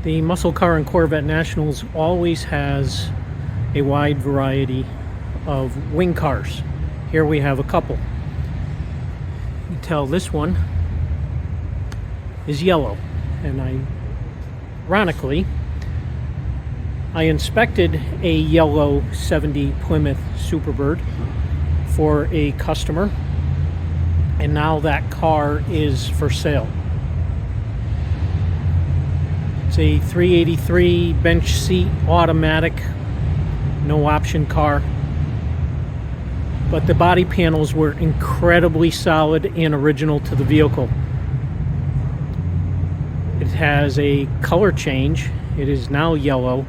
The Muscle Car and Corvette Nationals always has a wide variety of wing cars. Here we have a couple. You can tell this one is yellow, and ironically, I inspected a yellow 70 Plymouth Superbird for a customer, and now that car is for sale. It's a 383 bench seat automatic, no option car, but the body panels were incredibly solid and original to the vehicle. It has a color change. It is now yellow,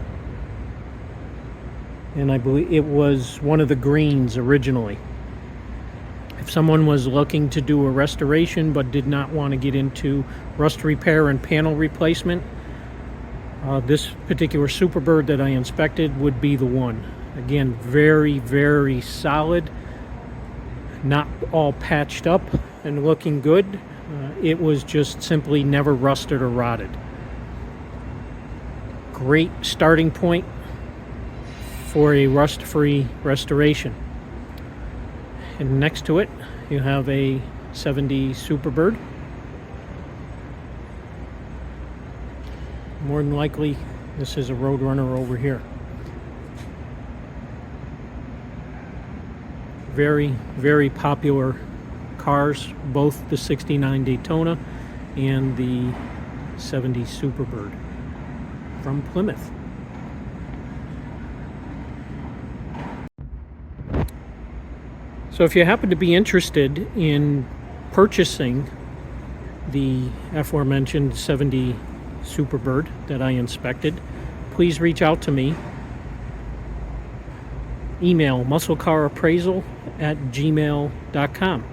and I believe it was one of the greens originally. If someone was looking to do a restoration but did not want to get into rust repair and panel replacement, this particular Superbird that I inspected would be the one. Again, very, very solid, not all patched up and looking good. It was just simply never rusted or rotted. Great starting point for a rust-free restoration. And next to it, you have a 70 Superbird. More than likely, this is a Roadrunner over here. Very, very popular cars, both the 69 Daytona and the 70 Superbird from Plymouth. So if you happen to be interested in purchasing the aforementioned 70 Superbird that I inspected, please reach out to me. Email musclecarappraisal@gmail.com.